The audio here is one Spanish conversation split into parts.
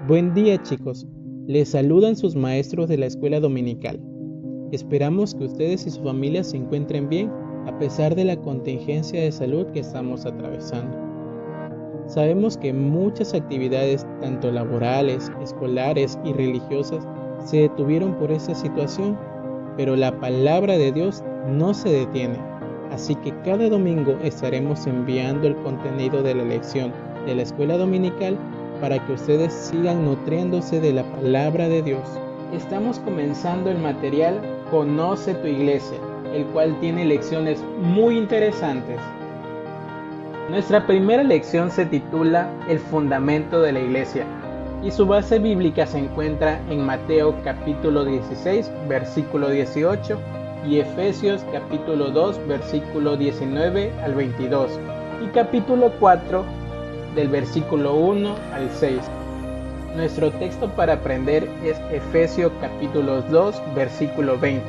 Buen día, chicos. Les saludan sus maestros de la escuela dominical. Esperamos que ustedes y su familia se encuentren bien a pesar de la contingencia de salud que estamos atravesando. Sabemos que muchas actividades, tanto laborales, escolares y religiosas, se detuvieron por esta situación, pero la palabra de Dios no se detiene. Así que cada domingo estaremos enviando el contenido de la lección de la escuela dominical para que ustedes sigan nutriéndose de la palabra de Dios. Estamos comenzando el material Conoce tu Iglesia, el cual tiene lecciones muy interesantes. Nuestra primera lección se titula El fundamento de la Iglesia y su base bíblica se encuentra en Mateo capítulo 16, versículo 18 y Efesios capítulo 2, versículo 19 al 22 y capítulo 4 del versículo 1 al 6. Nuestro texto para aprender es Efesios capítulo 2, versículo 20,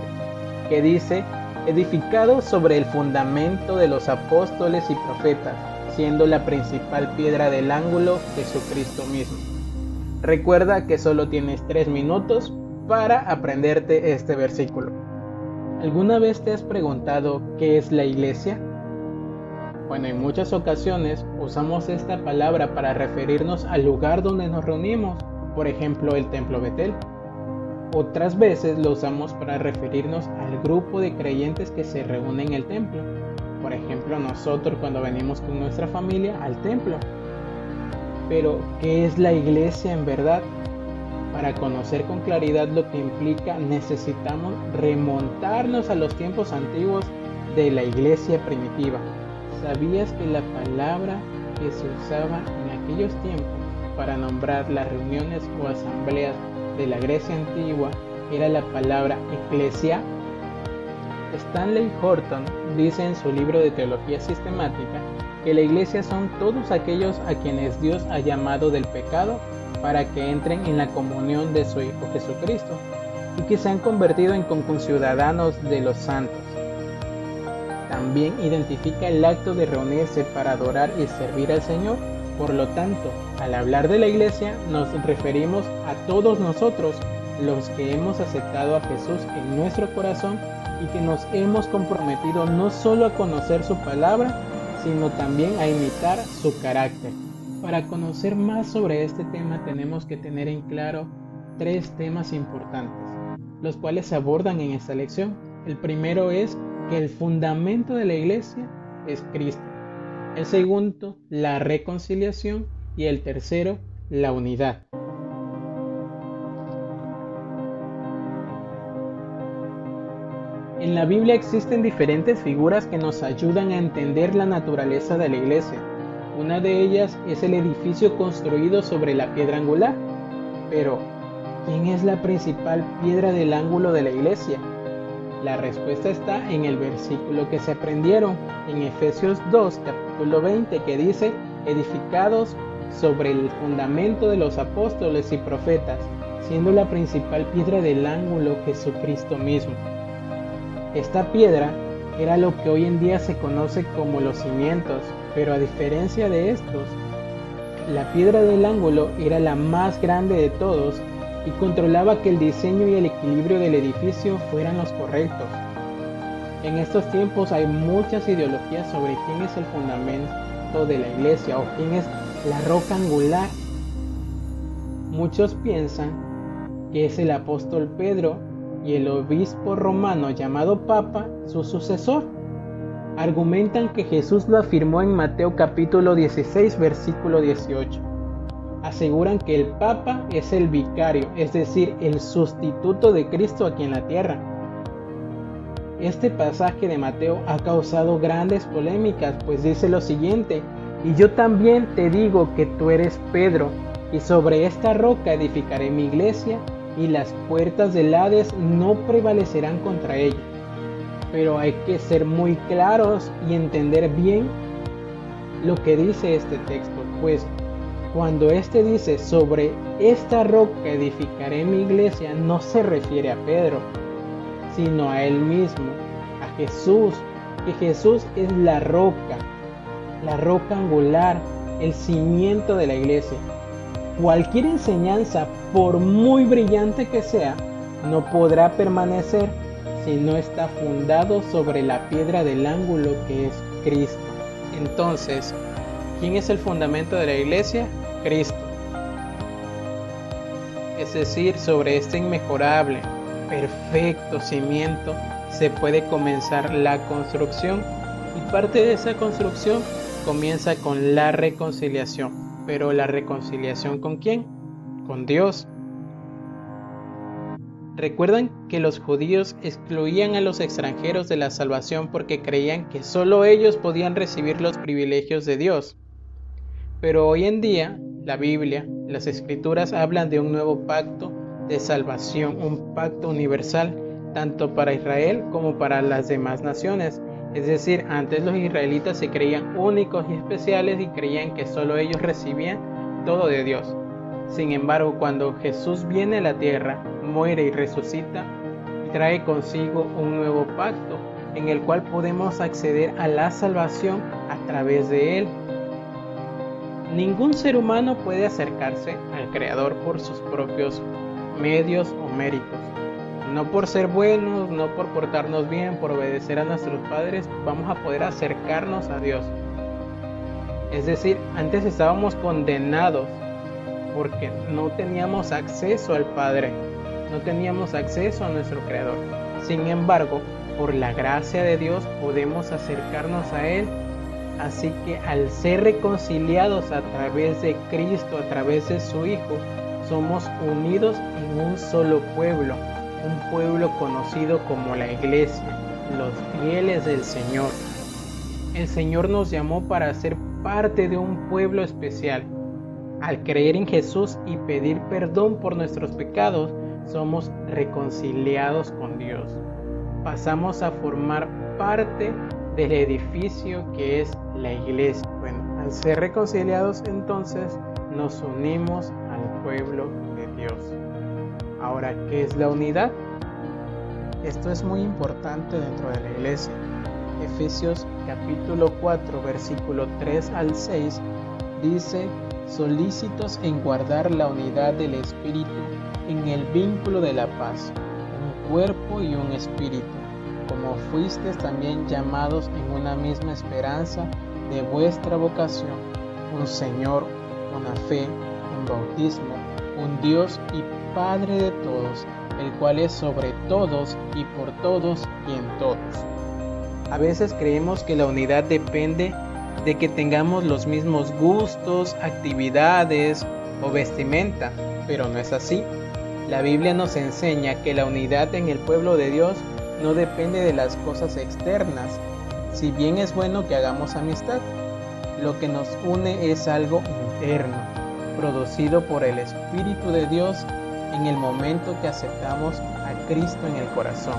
que dice: edificado sobre el fundamento de los apóstoles y profetas, siendo la principal piedra del ángulo Jesucristo mismo. Recuerda que solo tienes 3 minutos para aprenderte este versículo. ¿Alguna vez te has preguntado qué es la iglesia? Bueno, en muchas ocasiones usamos esta palabra para referirnos al lugar donde nos reunimos, por ejemplo el templo Betel. Otras veces lo usamos para referirnos al grupo de creyentes que se reúnen en el templo, por ejemplo nosotros cuando venimos con nuestra familia al templo. Pero, ¿qué es la iglesia en verdad? Para conocer con claridad lo que implica, necesitamos remontarnos a los tiempos antiguos de la iglesia primitiva. ¿Sabías que la palabra que se usaba en aquellos tiempos para nombrar las reuniones o asambleas de la Grecia antigua era la palabra eclesia? Stanley Horton dice en su libro de Teología Sistemática que la iglesia son todos aquellos a quienes Dios ha llamado del pecado para que entren en la comunión de su Hijo Jesucristo y que se han convertido en conciudadanos de los santos. También identifica el acto de reunirse para adorar y servir al Señor. Por lo tanto, al hablar de la iglesia nos referimos a todos nosotros, los que hemos aceptado a Jesús en nuestro corazón y que nos hemos comprometido no solo a conocer su palabra, sino también a imitar su carácter. Para conocer más sobre este tema tenemos que tener en claro 3 temas importantes, los cuales se abordan en esta lección. El primero es que el fundamento de la iglesia es Cristo. El segundo, la reconciliación. Y el tercero, la unidad. En la Biblia existen diferentes figuras que nos ayudan a entender la naturaleza de la iglesia. Una de ellas es el edificio construido sobre la piedra angular. Pero, ¿quién es la principal piedra del ángulo de la iglesia? La respuesta está en el versículo que se aprendieron, en Efesios 2, capítulo 20, que dice: edificados sobre el fundamento de los apóstoles y profetas, siendo la principal piedra del ángulo Jesucristo mismo. Esta piedra era lo que hoy en día se conoce como los cimientos, pero a diferencia de estos, la piedra del ángulo era la más grande de todos y controlaba que el diseño y el equilibrio del edificio fueran los correctos. En estos tiempos hay muchas ideologías sobre quién es el fundamento de la iglesia o quién es la roca angular. Muchos piensan que es el apóstol Pedro y el obispo romano llamado Papa, su sucesor. Argumentan que Jesús lo afirmó en Mateo capítulo 16, versículo 18. Aseguran que el Papa es el vicario, es decir, el sustituto de Cristo aquí en la tierra. Este pasaje de Mateo ha causado grandes polémicas, pues dice lo siguiente: y yo también te digo que tú eres Pedro, y sobre esta roca edificaré mi iglesia, y las puertas del Hades no prevalecerán contra ella. Pero hay que ser muy claros y entender bien lo que dice este texto, pues cuando este dice sobre esta roca edificaré mi iglesia, no se refiere a Pedro, sino a él mismo, a Jesús, que Jesús es la roca angular, el cimiento de la iglesia. Cualquier enseñanza, por muy brillante que sea, no podrá permanecer si no está fundado sobre la piedra del ángulo que es Cristo. Entonces, ¿quién es el fundamento de la iglesia? Cristo. Es decir, sobre este inmejorable, perfecto cimiento se puede comenzar la construcción, y parte de esa construcción comienza con la reconciliación. Pero ¿la reconciliación con quién? Con Dios. ¿Recuerdan que los judíos excluían a los extranjeros de la salvación porque creían que solo ellos podían recibir los privilegios de Dios? Pero hoy en día, la Biblia, las Escrituras hablan de un nuevo pacto de salvación, un pacto universal, tanto para Israel como para las demás naciones. Es decir, antes los israelitas se creían únicos y especiales y creían que solo ellos recibían todo de Dios. Sin embargo, cuando Jesús viene a la tierra, muere y resucita, trae consigo un nuevo pacto en el cual podemos acceder a la salvación a través de él. Ningún ser humano puede acercarse al Creador por sus propios medios o méritos. No por ser buenos, no por portarnos bien, por obedecer a nuestros padres, vamos a poder acercarnos a Dios. Es decir, antes estábamos condenados porque no teníamos acceso al Padre, no teníamos acceso a nuestro Creador. Sin embargo, por la gracia de Dios podemos acercarnos a Él. Así que al ser reconciliados a través de Cristo, a través de su Hijo, somos unidos en un solo pueblo, un pueblo conocido como la Iglesia, los fieles del Señor. El Señor nos llamó para ser parte de un pueblo especial. Al creer en Jesús y pedir perdón por nuestros pecados, somos reconciliados con Dios. Pasamos a formar parte del edificio que es la iglesia. Bueno, al ser reconciliados entonces nos unimos al pueblo de Dios. Ahora, ¿qué es la unidad? Esto es muy importante dentro de la iglesia. Efesios capítulo 4 versículo 3 al 6 dice: solícitos en guardar la unidad del espíritu en el vínculo de la paz, un cuerpo y un espíritu, como fuisteis también llamados en una misma esperanza de vuestra vocación, un Señor, una fe, un bautismo, un Dios y Padre de todos, el cual es sobre todos y por todos y en todos. A veces creemos que la unidad depende de que tengamos los mismos gustos, actividades o vestimenta, pero no es así. La Biblia nos enseña que la unidad en el pueblo de Dios no depende de las cosas externas, si bien es bueno que hagamos amistad. Lo que nos une es algo interno, producido por el Espíritu de Dios en el momento que aceptamos a Cristo en el corazón.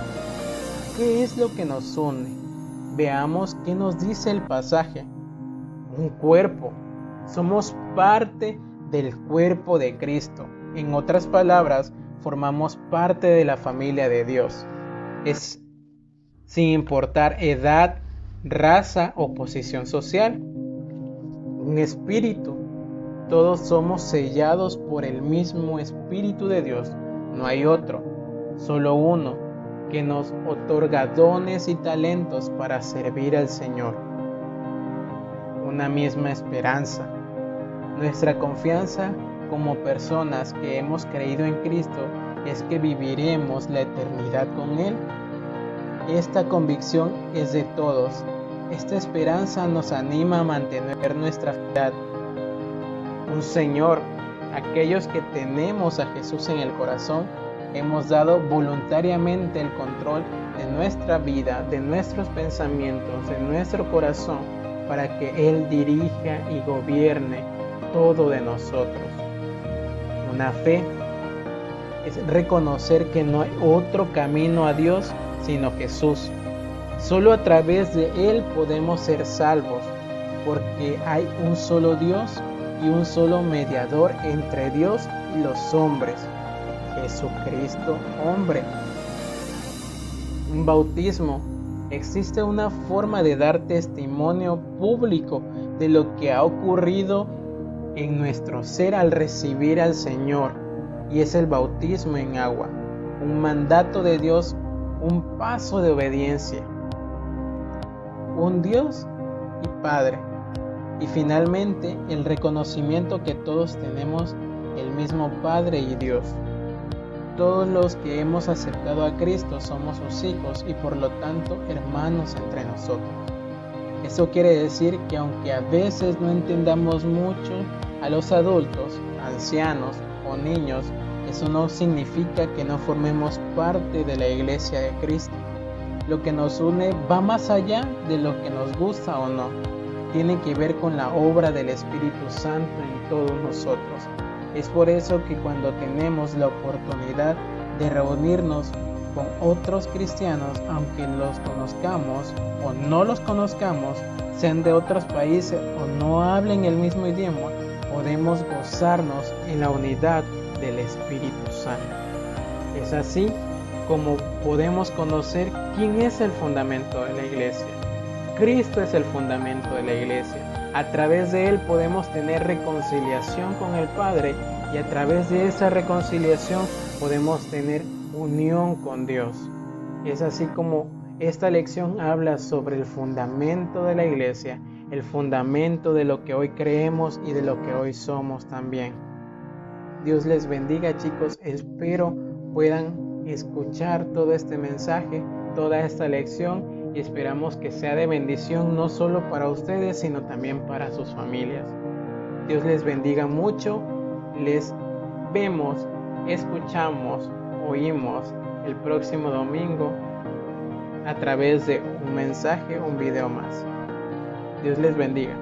¿Qué es lo que nos une? Veamos qué nos dice el pasaje. Un cuerpo. Somos parte del cuerpo de Cristo. En otras palabras, formamos parte de la familia de Dios. Es sin importar edad, raza o posición social. Un espíritu. Todos somos sellados por el mismo Espíritu de Dios. No hay otro, solo uno, que nos otorga dones y talentos para servir al Señor. Una misma esperanza. Nuestra confianza como personas que hemos creído en Cristo es que viviremos la eternidad con Él. Esta convicción es de todos. Esta esperanza nos anima a mantener nuestra fidelidad. Un Señor, aquellos que tenemos a Jesús en el corazón, hemos dado voluntariamente el control de nuestra vida, de nuestros pensamientos, de nuestro corazón, para que Él dirija y gobierne todo de nosotros. Una fe es reconocer que no hay otro camino a Dios sino Jesús. Solo a través de Él podemos ser salvos, porque hay un solo Dios y un solo mediador entre Dios y los hombres, Jesucristo hombre. Un bautismo. Existe una forma de dar testimonio público de lo que ha ocurrido en nuestro ser al recibir al Señor, y es el bautismo en agua, un mandato de Dios, un paso de obediencia, un Dios y Padre, y finalmente el reconocimiento que todos tenemos el mismo Padre y Dios. Todos los que hemos aceptado a Cristo somos sus hijos y por lo tanto hermanos entre nosotros. Eso quiere decir que aunque a veces no entendamos mucho a los adultos, ancianos o niños, eso no significa que no formemos parte de la iglesia de Cristo. Lo que nos une va más allá de lo que nos gusta o no. Tiene que ver con la obra del Espíritu Santo en todos nosotros. Es por eso que cuando tenemos la oportunidad de reunirnos con otros cristianos, aunque los conozcamos o no los conozcamos, sean de otros países o no hablen el mismo idioma, podemos gozarnos en la unidad del Espíritu Santo. Es así como podemos conocer quién es el fundamento de la iglesia. Cristo es el fundamento de la iglesia. A través de Él podemos tener reconciliación con el Padre y a través de esa reconciliación podemos tener unión con Dios. Es así como esta lección habla sobre el fundamento de la iglesia, el fundamento de lo que hoy creemos y de lo que hoy somos también. Dios les bendiga, chicos. Espero puedan escuchar todo este mensaje, toda esta lección, y esperamos que sea de bendición no solo para ustedes, sino también para sus familias. Dios les bendiga mucho. Les vemos, escuchamos, oímos el próximo domingo a través de un mensaje, un video más. Dios les bendiga.